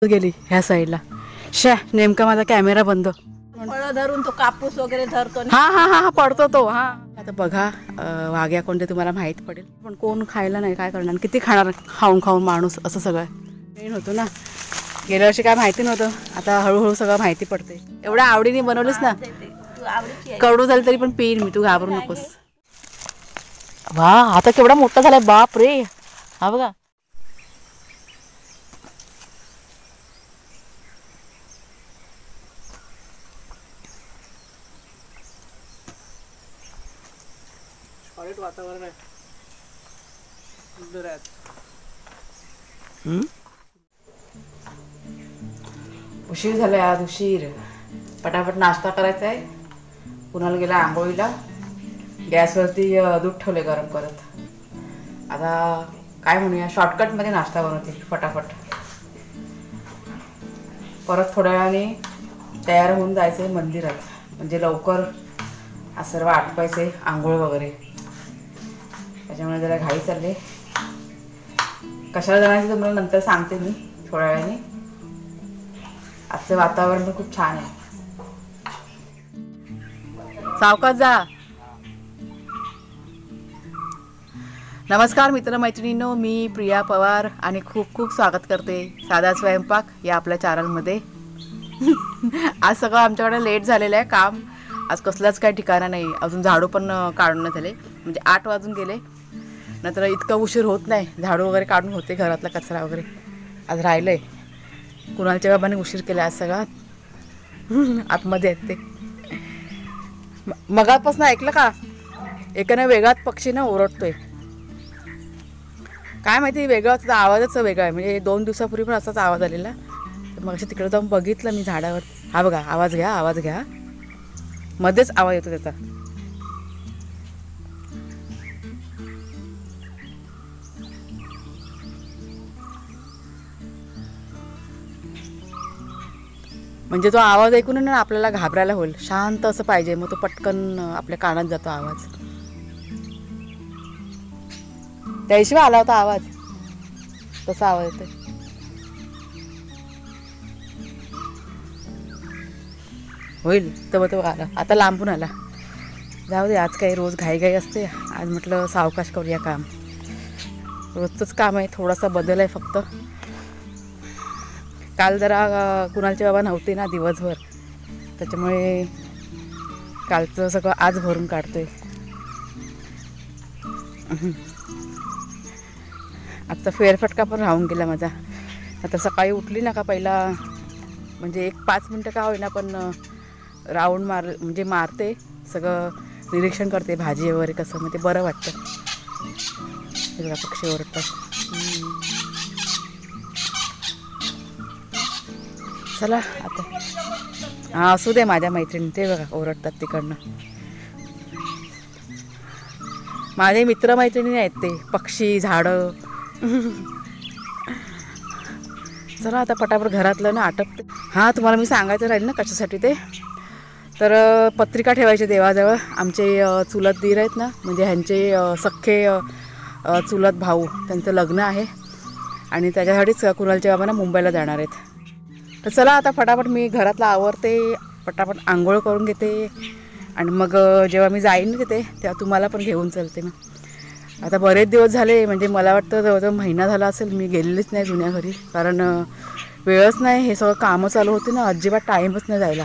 गेली ह्या साईडला. शा नेमका माझा कॅमेरा बंद. फळं धरून तो कापूस वगैरे धरतो ना. हा हा हा हा पडतो तो. हा आता बघा वाघ्या कोणते तुम्हाला माहीत पडेल, पण कोण खायला नाही, काय करणार, किती खाणार खाऊन खाऊन माणूस. असं सगळं ट्रेन होतो ना. गेल्या वर्षी काय माहिती नव्हतं, आता हळूहळू सगळं माहिती पडते. एवढ्या आवडीने बनवलीस ना, कडू झाली तरी पण पिईन मी, तू घाबरू नकोस. वा आता केवढा मोठा झालाय, बाप रे. हा बघा वातावरण आहे. उशीर झालाय आज, उशीर. पटापट नाश्ता करायचा आहे. कुणाला गेला आंघोळीला. गॅसवरती दूध ठेवले गरम करत. आता काय म्हणूया, शॉर्टकटमध्ये नाश्ता बनवते फटाफट. परत थोड्या वेळाने तयार होऊन जायचं आहे मंदिरात, म्हणजे लवकर आज सर्व आटपायचे आंघोळ वगैरे. त्याच्यामुळे जरा घाई चालले. कशाला जाण्याचं तुम्हाला नंतर सांगते मी थोड्या वेळाने. आजचं वातावरण पण खूप छान आहे. सावकाश जा. नमस्कार मित्रमैत्रिणींनो, मी प्रिया पवार आणि खूप खूप स्वागत करते साधा स्वयंपाक या आपल्या चॅनलमध्ये. आज सगळं आमच्याकडे लेट झालेलं आहे काम. आज कसलाच काही ठिकाणा नाही. अजून झाडू पण काढून झाले, म्हणजे 8 वाजून गेले. नंतर इतका उशीर होत नाही, झाडू वगैरे काढून होते, घरातला कचरा वगैरे. आज राहिलं आहे. कुणालच्या बाबांनी उशीर केला आज सगळा. आतमध्ये आहेत ते. मगापासून ऐकलं का, एकाने वेगळाच पक्षी ना ओरडतोय. काय माहिती, वेगळाच आवाजच वेगळा आहे. म्हणजे 2 दिवसापूर्वी पण असाच आवाज आलेला. तर मग तिकडे जाऊन बघितलं मी झाडावर. हा बघा, आवाज घ्या, आवाज घ्या. मध्येच आवाज येतो त्याचा. म्हणजे तो आवाज ऐकून ना आपल्याला घाबरायला होईल. शांत असं पाहिजे, मग तो पटकन आपल्या कानात जातो आवाज. त्याशिवाय आला होता आवाज, तसा आवाज येतो. होईल तर तो आला, आता लांबून आला. जाऊ दे, आज काही रोज घाई असते. आज म्हटलं सावकाश करूया काम. रोजचंच काम आहे, थोडासा बदल आहे फक्त. काल जरा कुणालचे बाबा नव्हते ना दिवसभर, त्याच्यामुळे कालचं सगळं आज भरून काढतोय. आजचा फेरफटका पण राहून गेला माझा. आता सकाळी उठली ना का पहिला, म्हणजे 5 मिनटं का होईना पण राऊंड म्हणजे मारते, सगळं निरीक्षण करते, भाजी वगैरे कसं, मग ते बरं वाटतं. सगळा पक्षी ओरडतात. चला आता. हा असू दे माझ्या मैत्रिणी, ते बघा ओरडतात तिकडनं. माझे मित्रमैत्रिणी आहेत ते, पक्षी, झाडं. चला आता पटापट घरातलं ना आटपते. हां, तुम्हाला मी सांगायचं राहील ना कशासाठी ते. तर पत्रिका ठेवायची देवाजवळ. आमचे चुलत दीर आहेत ना, म्हणजे ह्यांचे सख्खे चुलत भाऊ, त्यांचं लग्न आहे आणि त्याच्यासाठीच कुणालच्या बाबांना मुंबईला जाणार आहेत. तर चला आता फटाफट मी घरातला आवरते, पटापट आंघोळ करून घेते आणि मग जेव्हा मी जाईन तिथे तेव्हा तुम्हाला पण घेऊन चलते ना. आता बरेच दिवस झाले, म्हणजे मला वाटतं जवळजवळ महिना झाला असेल मी गेलेलीच नाही जुन्या घरी. कारण वेळच नाही, हे सगळं कामं चालू होती ना, अजिबात टाईमच नाही जायला.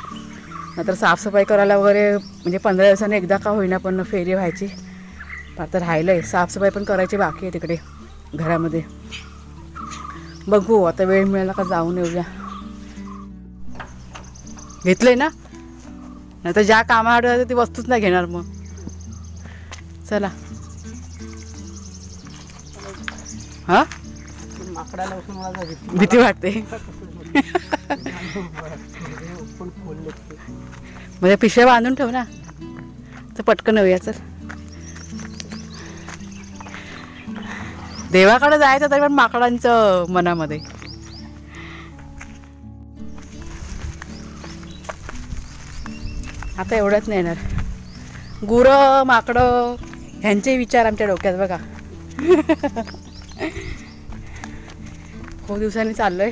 नंतर साफसफाई करायला वगैरे, म्हणजे 15 दिवसांनी एकदा का होईना पण फेरी व्हायची. आता राहिलं आहे, साफसफाई पण करायची बाकी आहे तिकडे घरामध्ये. बघू आता वेळ मिळाला का जाऊन येऊया. घेतलंय ना, नाही तर ज्या कामासाठी ती वस्तूच नाही घेणार मग. चला. हां, माकडाला मला भीती वाटते. म्हणजे पिशव्या बांधून ठेव ना, तर पटकन येऊया. चल, देवाकडे जायचं तरी पण माकडांचं मनामध्ये. आता एवढंच नाही येणार. गुरं माकडं ह्यांचे विचार आमच्या डोक्यात बघा. खूप दिवसांनी चाललो आहे.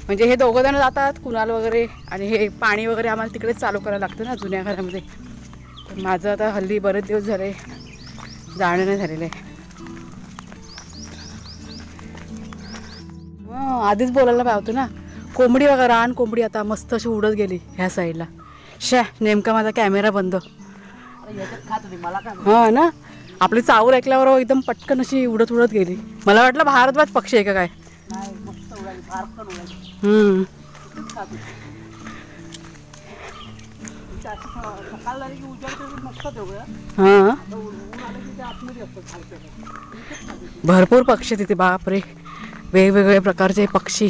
म्हणजे हे दोघं जण जातात कुणाल वगैरे, आणि हे पाणी वगैरे आम्हाला तिकडेच चालू करायला लागतं ना जुन्या घरामध्ये. तर माझं आता हल्ली बरेच दिवस झाले जाणं नाही झालेलं आहे. आधीच बोलायला पाहिजे ना. कोंबडी बघा, रान कोंबडी आता मस्त अशी उडत गेली ह्या साईडला. नेमका माझा कॅमेरा बंद. हां ना, आपली चावल ऐकल्यावर एकदम पटकन अशी उडत उडत गेली. मला वाटलं भारद्वाज पक्षी आहे का काय. हां, भरपूर पक्षी तिथे, बापरे, वेगवेगळे प्रकारचे पक्षी.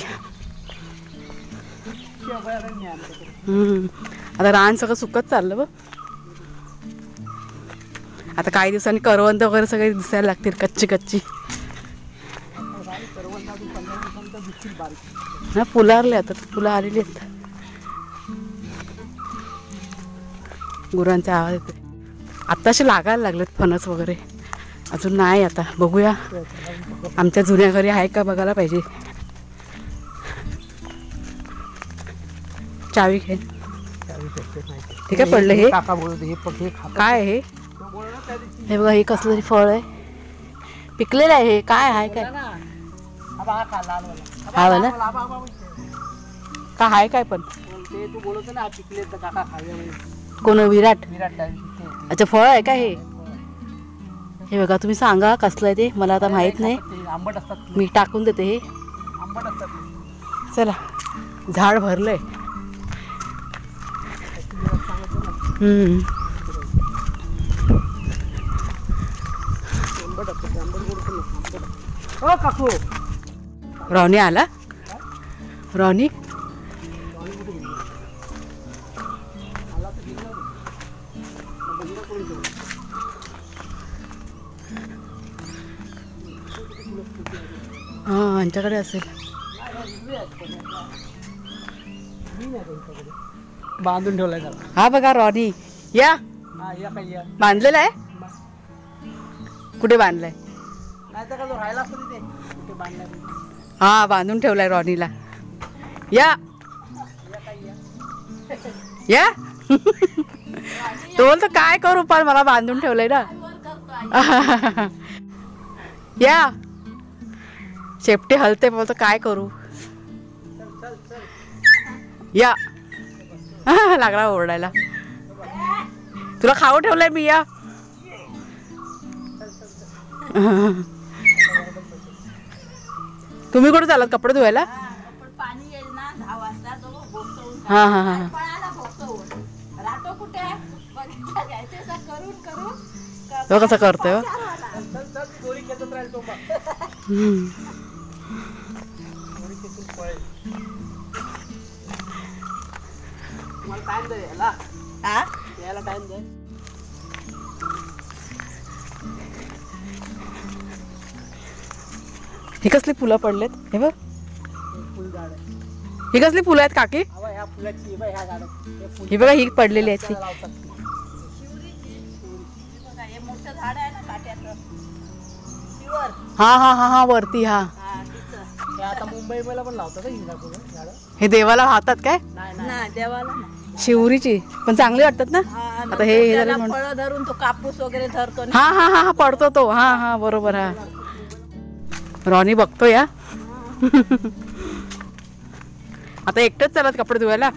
आता रान सगळं सुकत चाललं बघ. आता काही दिवसांनी करवंद वगैरे सगळे दिसायला लागतील कच्ची कच्ची. हा, फुलारले आता, फुलं आलेली आहेत. गुरांचा आवाज येते. आत्ताशी लागायला लागलेत फणस वगैरे, अजून नाही. आता बघूया, आमच्या जुन्या घरी आहे का बघायला पाहिजे. चावी घे. हे काय पडलं, हे काय आहे? हे बघा, हे कसलं तरी फळ आहे, पिकलेलं आहे. हे काय आहे? काय हा ना, का आहे काय? पण कोण, विराट? अच्छा, फळ आहे का हे? हे बघा, तुम्ही सांगा कसलं आहे ते, मला आता माहित नाही. मी टाकून देते हे. चला, झाड भरलंय. रॉनी आला. रॉनी हां, यांच्याकडे असेल. बांधून ठेवलाय त्याला. हा बघा, रॉनी या. बांधलेला आहे. कुठे बांधलाय? हा, बांधून ठेवलाय रॉनीला. या या. तो बोलतो काय करू, पण मला बांधून ठेवलंय ना. या, शेपटी हलते, बोलतो काय करू. या. लागला ओरडायला. तुला खाऊ ठेवलंय मी. या. तुम्ही कुठे चालात कपडे धुवायला? हा हा हा. तो कसं करतोय? ही कसली फुलं पडलेत? हे बघ, ही कसली फुलं आहेत काकी? ही बघा, ही पडलेली आहेत ती. हा हा हा हा, वरती. हा, आता मुंबईला पण लावतात. हे देवाला वाहतात काय? देवाला शिवरीची पण चांगली वाटतात ना. आता हे फळं धरून तो कापूस वगैरे धरतो. हा हा हा हा, पडतो तो. हा हा, बरोबर. हा, रॉनी बघतो या. आता एकटंच चालत कपडे धुवायला.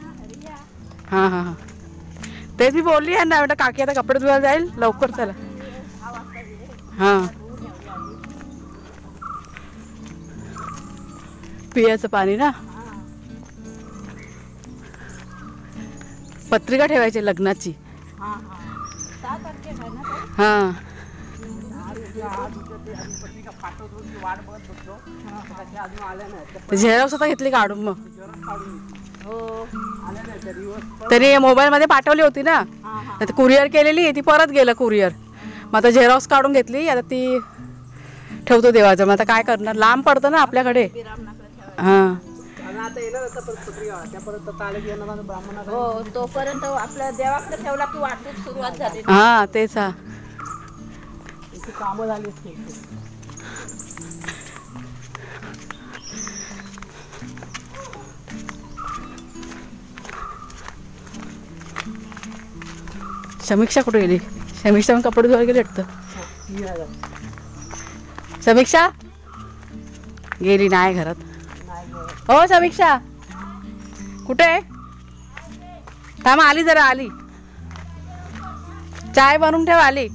हा हा हा, तेच मी बोलली आहे ना, बेटा काकी आता कपडे धुवायला जाईल लवकर. चला. हा, पियाचं पाणी ना. पत्रिका ठेवायची लग्नाची. हा, झेरॉक्स आता घेतली काढून. मग तरी मोबाईल मध्ये पाठवली होती ना, कुरिअर केलेली, ती परत गेलं कुरिअर. मग आता झेरॉक्स काढून घेतली. आता ती ठेवतो देवाचं. मग आता काय करणार, लांब पडतं ना आपल्याकडे. हा, तोपर्यंत आपल्या देवाकडे ठेवला की वाटून सुरुवात झाली. हा, तेच. हा, कामं झाली. समीक्षा कुठे गेली? समीक्षा पण कपडे धुवायला गेली वाटतं. समीक्षा गेली नाही घरात. हो समीक्षा कुठे आहे? थांब आली जरा आली. चाय बनवून ठेव आली.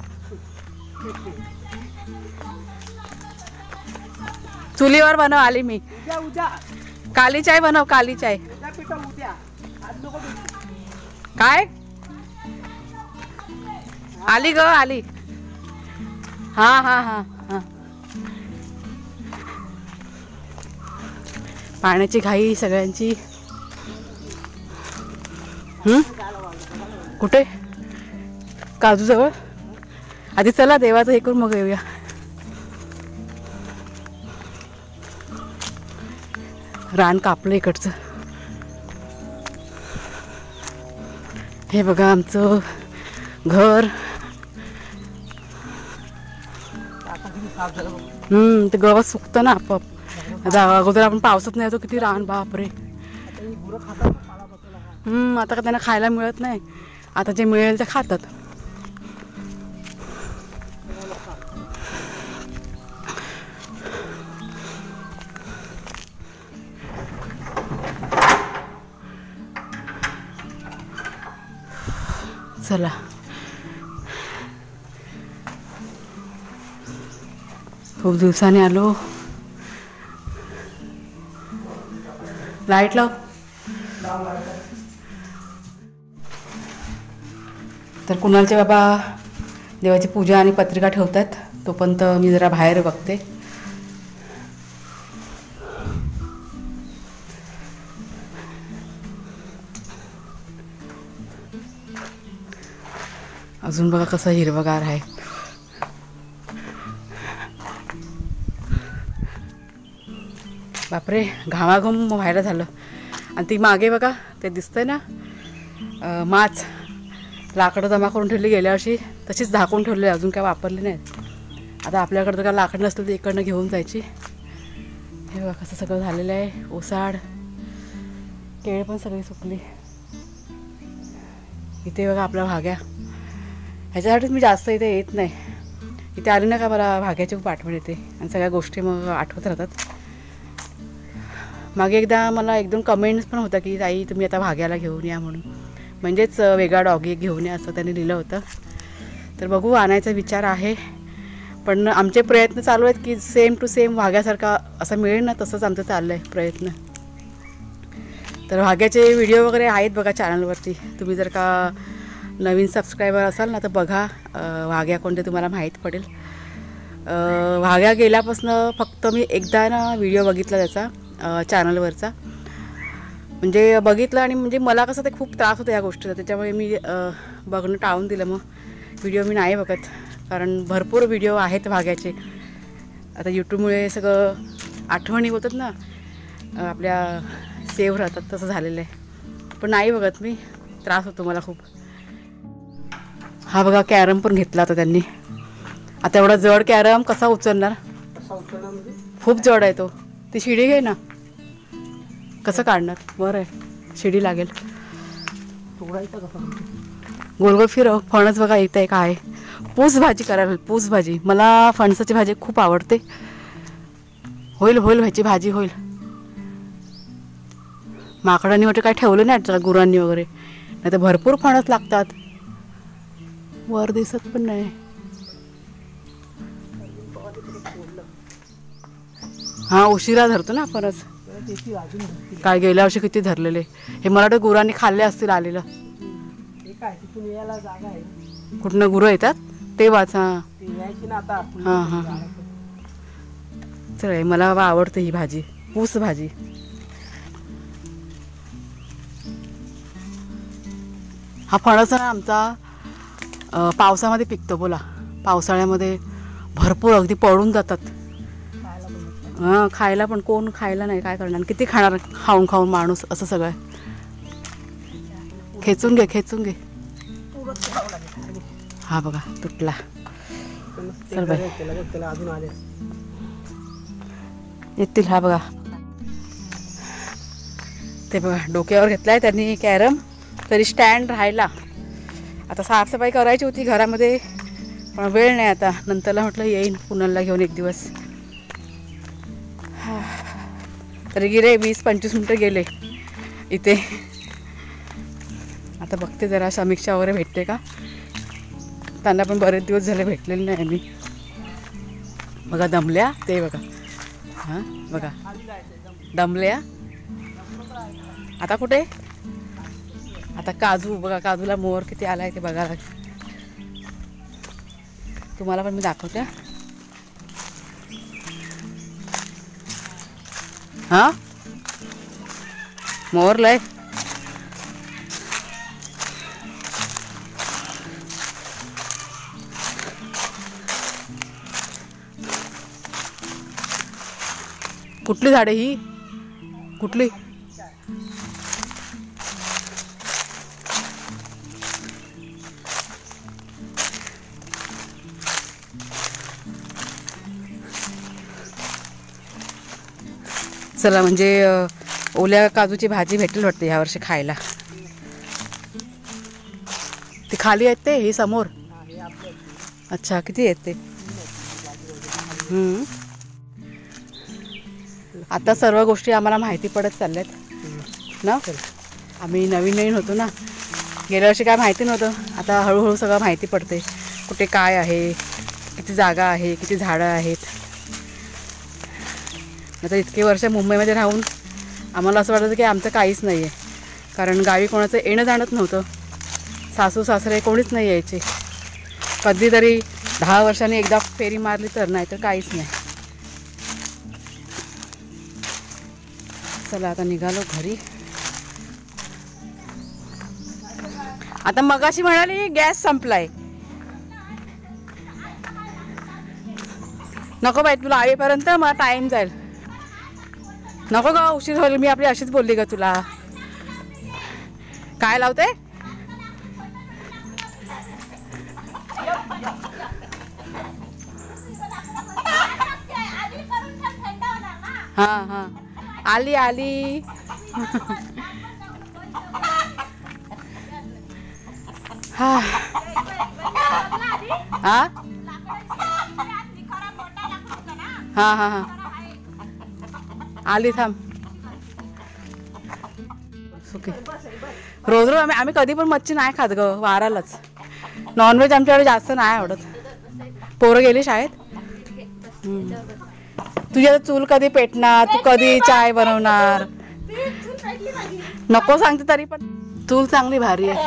चुलीवर बनव आली मी. काली चाय बनव काली चाय. काय आली ग आली. हा हा हा हा. पाण्याची घाई सगळ्यांची. कुठे? काजूजवळ. आधी चला देवाचं हे करून मग येऊया. रान कापलं इकडचं. हे बघा आमचं घर. ते गवत सुकतं ना आपोआप. आता अगोदर आपण पावसात नाही तो किती रान बापरे. आता का त्यांना खायला मिळत नाही. आता जे मिळेल ते खातात. चला खूप दिवसाने आलो. लाईट लाव. तर कुणालचे बाबा देवाची पूजा आणि पत्रिका ठेवतात. तोपर्यंत मी जरा बाहेर बघते. अजून बघा कसं हिरवगार आहे. बापरे घामाघूम व्हायला झालं. आणि ती मागे बघा ते दिसतंय ना माच. लाकडं जमा करून ठेवली गेल्या वर्षी तशीच झाकून ठेवली. अजून काय वापरली नाहीत. आता आपल्याकडं तर काय लाकडं नसतील तर इकडनं घेऊन जायची. हे बघा कसं सगळं झालेलं आहे. ओसाड केळी पण सगळी सुकली. इथे बघा आपल्या भाग्या. ह्याच्यासाठीच मी जास्त इथे येत नाही. इथे आली ना का मला भाग्याची खूप आठवण येते. आणि सगळ्या गोष्टी मग आठवत राहतात. मागे एकदा मला एकदम कमेंट्स पण होता की ताई तुम्ही आता भाग्याला घेऊन या म्हणून. म्हणजेच वेगळा डॉगी घेऊन या असं त्यांनी लिहिलं होतं. तर बघू आणायचा विचार आहे. पण आमचे प्रयत्न चालू आहेत की सेम टू सेम भाग्यासारखा असं मिळेल ना तसंच आमचं चाललं आहे प्रयत्न. तर भाग्याचे व्हिडिओ वगैरे आहेत बघा चॅनलवरती. तुम्ही जर का नवीन सबस्क्रायबर असाल ना तर बघा. भाग्या कोणते तुम्हाला माहीत पडेल. भाग्या गेल्यापासून फक्त मी एकदा ना व्हिडिओ बघितला त्याचा चॅनलवरचा. म्हणजे बघितलं आणि म्हणजे मला कसं ते खूप त्रास होता या गोष्टीचा. त्याच्यामुळे मी बघणं टाळून दिलं. मग व्हिडिओ मी नाही बघत. कारण भरपूर व्हिडिओ आहेत भाग्याचे. आता यूट्यूबमुळे सगळं आठवणी होतात ना आपल्या सेव्ह राहतात तसं झालेलं आहे. पण नाही बघत मी. त्रास होतो मला खूप. हा बघा कॅरम पण घेतला होता त्यांनी. आता एवढा जड कॅरम कसा उचलणार? खूप जड आहे तो. ती शिडी घे ना. कसं काढणार? बरं आहे शिडी लागेल. गोल गोल फिरव. फणस बघा इथं एक आहे. पूस भाजी करायला. पूस भाजी. मला फणसाची भाजी खूप आवडते. होईल होईल व्हायची भाजी होईल. माकडांनी वगैरे काय ठेवलं नाही गुरांनी वगैरे. नाही तर भरपूर फणस लागतात. वर दिसत पण नाही. हा उशिरा धरतो ना फणस. काय गेल्या वर्षी किती धरलेले. हे मला वाटतं गुरांनी खाल्ले असतील आलेलं. कुठनं गुरं येतात तेव्हाच. हां हां हां चल मला बाबा आवडते ही भाजी. पूस भाजी. हा फणस ना आमचा पावसामध्ये पिकतो. बोला पावसाळ्यामध्ये भरपूर अगदी पडून जातात. हां खायला पण कोण खायला नाही काय करणार. किती खाणार खाऊन खाऊन माणूस असं सगळं. खेचून घे खेचून घे. हा बघा तुटला. चल बाई येतील. हा बघा ते बघा डोक्यावर घेतलाय त्यांनी कॅरम. तरी स्टँड राहायला. आता साफसफाई करायची होती घरामध्ये, पण वेळ नाही आता. नंतरला म्हटलं येईन पुनमला घेऊन एक दिवस. तरी गेले 20-25 मिनटं गेले इथे. आता बघते जरा समीक्षा वगैरे भेटते का. त्यांना पण बरेच दिवस झाले भेटलेले नाही मी. बघा दमल्या ते बघा. हां बघा दमल्या. आता कुठे, आता काजू बघा, काजूला मोर किती आला आहे ते बघायला. तुम्हाला पण मी दाखवते. हां मोर लय. कुठली झाडे ही, कुठली. चला म्हणजे ओल्या काजूची भाजी भेटेल वाटते ह्या वर्षी खायला. ते खाली आहेत ते, हे समोर. अच्छा किती आहेत ते. आता सर्व गोष्टी आम्हाला माहिती पडत चालल्यात ना. आम्ही नवीन होतो ना, गेल्या वर्षी काय माहिती नव्हतं. आता हळूहळू सगळं माहिती पडते, कुठे काय आहे, किती जागा आहे, किती झाडं आहेत. आता इतके वर्ष मुंबईमध्ये राहून आम्हाला असं वाटतं की आमचं काहीच नाही आहे. कारण गावी कोणाचं येणं जाणत नव्हतं. सासू सासरे कोणीच नाही यायचे. कधीतरी 10 वर्षांनी एकदा फेरी मारली तर, नाही तर काहीच नाही. चला आता निघालो घरी. आता मगाशी म्हणाली गॅस संपलाय. नको बाई तुला आईपर्यंत मला टाईम जाईल. नको ग उशीर होईल. मी आपली अशीच बोलली ग तुला. काय लावते. हां हां आली आली. हां हां हां हां हां आली थांब. सुकी रोज रोज आम्ही कधी पण मच्छी नाही खात ग, वारालाच. नॉनव्हेज आमच्याकडे जास्त नाही आवडत. पोरं गेली शाळेत. तुझी आता चूल कधी पेटणार, तू कधी चाय बनवणार. नको सांगते तरी पण चूल चांगली भारी आहे.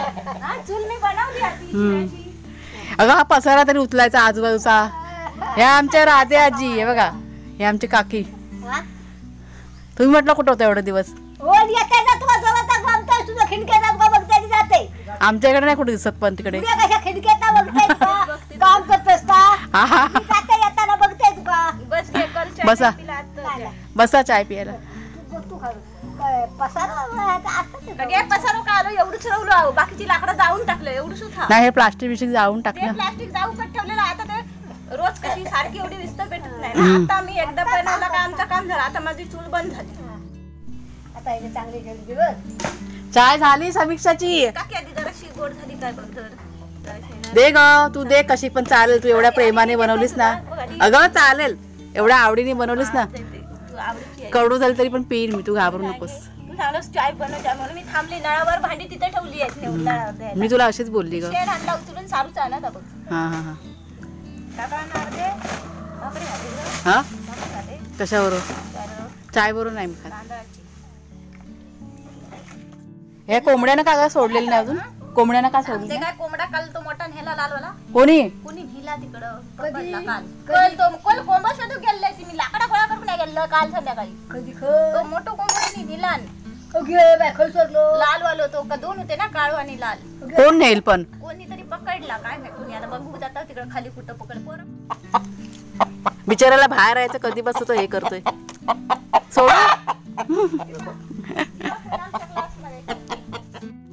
अगं हा पसारा तरी उचलायचा आजूबाजूचा. ह्या आमच्या राधे आजी आहे बघा, हे आमची काकी. तुम्ही म्हटलं कुठं होतं एवढे दिवस. आमच्याकडे नाही कुठे दिसत पण तिकडे. बसा बसा चाय प्यायला. बाकीची लाकडं जाळून टाकलं एवढंच. नाही हे प्लास्टिक बिस्टिक जाळून टाकलं. प्लास्टिक जाऊ कट ठेवलेलं. आता ते रोज कशी सारखी एवढी विस्त भेटत नाही. आता मी एकदा बनवला का आमचं काम झालं. आता माझी चूल बंद झाली. आता हे चांगली दिवस चाय झाली समीक्षाची. काकी आधी जराशी गोड झाली काय बघ तर. दे ग तू दे कशी पण चालेल. तू एवढ्या प्रेमाने बनवलीस ना. अगं चालेल, एवढ्या आवडीने बनवलीस ना. कडू झाली तरी पण पिईन मी, तू घाबरू नकोस. चाय बनवते म्हणून मी थांबली. नळावर भांडी तिथे ठेवली आहेत. मी तुला अशीच बोलली ग. शेण आणला उचलून सारूच आणत बघ. हां हां हां हां कशावरून. चाय बरोबर नाही मी खात. हे कोंबड्यानं का सोडलेलं नाही अजून. कोंबड्यानं का सोडले. काय कोंबडा काल तो मोठा नेला लालवाला. कोणी नेला तिकडं काल तो कोंबडा शोधू गेलाय. मी लाकडा गोळा करून गेलो काल संध्याकाळी. तो मोठा कोंबडा दिला लाल वालो तो का दोन होते ना, काळू आणि लाल. कोण नेल पण कोणीतरी पकडला काय माहिती. आता बघू जाता तिकडे खाली कुठं पकड. बिचाराला बाहेर यायचं कधी बसतो हे करतोय. सोड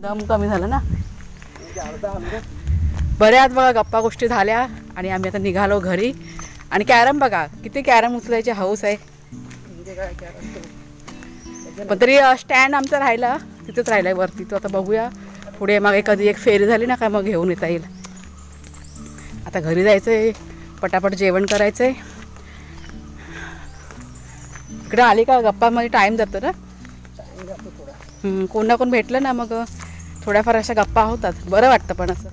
दम कमी झाला ना. बऱ्याच बघा गप्पा गोष्टी झाल्या आणि आम्ही आता निघालो घरी. आणि कॅरम बघा किती कॅरम उचलायची हौस आहे. पण तरी स्टँड आमचा राहिला तिथेच राहिलाय वरती. तो आता बघूया पुढे मागे कधी एक फेरी झाली ना का मग घेऊन येता येईल. आता घरी जायचं आहे, पटापट जेवण करायचं आहे. इकडे आली का गप्पामध्ये टाईम जातो ना. कोण ना कोण भेटलं ना मग थोड्याफार अशा गप्पा होतात, बरं वाटतं. पण असं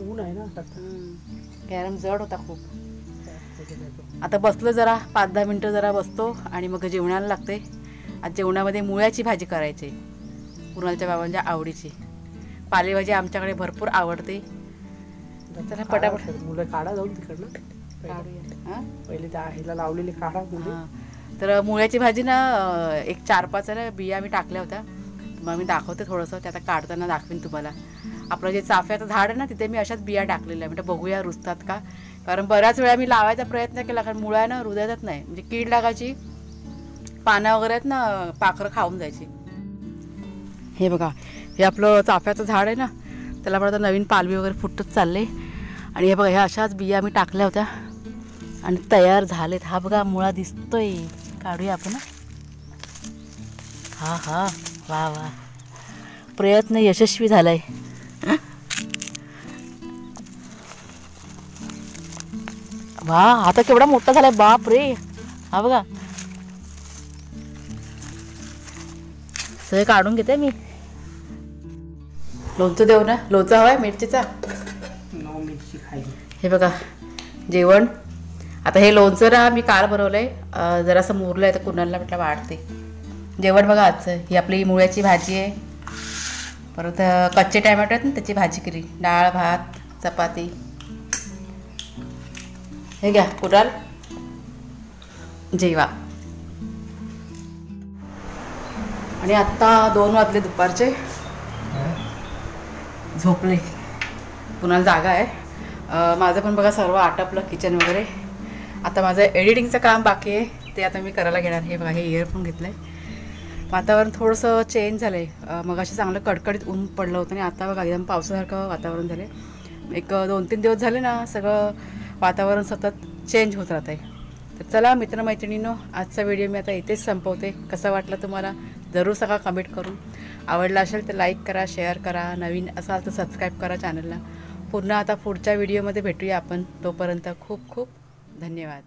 ऊन आहे ना कॅरम जड होता खूप. आता बसलो जरा 5-10 मिनटं जरा बसतो आणि मग जेवणाला लागते. आज जेवणामध्ये मुळ्याची भाजी करायची, कुणालच्या बाबांच्या आवडीची. पालेभाजी आमच्याकडे भरपूर आवडते. चला पटापट मुलं काढा जाऊन तिकडनं काढूया. पहिले त्या आईला लावलेली काढा मुलं. तर मुळ्याची भाजी ना एक 4-5 ना बिया मी टाकल्या होत्या. मग मी दाखवते थोडंसं, ते आता काढताना दाखवेन तुम्हाला. आपलं जे चाफ्याचं झाड आहे ना तिथे मी अशाच बिया टाकलेल्या. म्हणजे बघूया रुजतात का, कारण बऱ्याच वेळा मी लावायचा प्रयत्न केला, कारण मुळ्या ना रुजतच नाही. म्हणजे कीड लागायची, पानं वगैरे आहेत ना पाखरं खाऊन जायची. हे बघा, हे आपलं चाफ्याचं झाड आहे ना, त्याला पण आता नवीन पालवी वगैरे फुटत चालले. आणि हे बघा, ह्या अशाच बिया मी टाकल्या होत्या आणि तयार झालेत. हा बघा मुळा दिसतोय, काढूया आपण. हा हा, वा वा, प्रयत्न यशस्वी झालाय. वा, आता केवढा मोठा झालाय, बाप रे. हा बघा, सगळे काढून घेते मी. लोणचं देऊ ना, लोणचं हवाय मिरचीचा. मिरची खायची. हे बघा जेवण. आता हे लोणचं ना मी काल बनवलंय, जरासं मुरलंय तर कुणाला म्हटलं वाढते. जेवण बघा आजचं, ही आपली मुळ्याची भाजी आहे. परत कच्चे टॅमॅटो आहेत ना त्याची भाजी केली, डाळ भात चपाती. हे घ्या कुणाल, जेवा. आणि आत्ता 2 वाजले दुपारचे, झोपले. कुणाला जागा आहे. माझं पण बघा सर्व आटपलं, किचन वगैरे. आता माझं एडिटिंगचं काम बाकी आहे, ते आता मी करायला घेणार. हे बघा, हे इयरफोन घेतलं आहे. वातावरण थोडंसं चेंज झालं आहे. मग अशी चांगलं कडकडीत ऊन पडलं होतं आणि आता बघा एकदम पावसासारखं वातावरण झालं आहे. एक 2-3 दिवस झाले ना, सगळं वातावरण सतत चेंज होत राहत आहे. तर चला मित्रमैत्रिणींनो, आजचा व्हिडिओ मी आता इथेच संपवते. कसा वाटला तुम्हाला जरूर सगळा कमेंट करून. आवडला असेल तर लाईक करा, शेअर करा. नवीन असाल तर सबस्क्राईब करा चॅनलला. पुन्हा आता पुढच्या व्हिडिओमध्ये भेटूया आपण. तोपर्यंत खूप खूप धन्यवाद.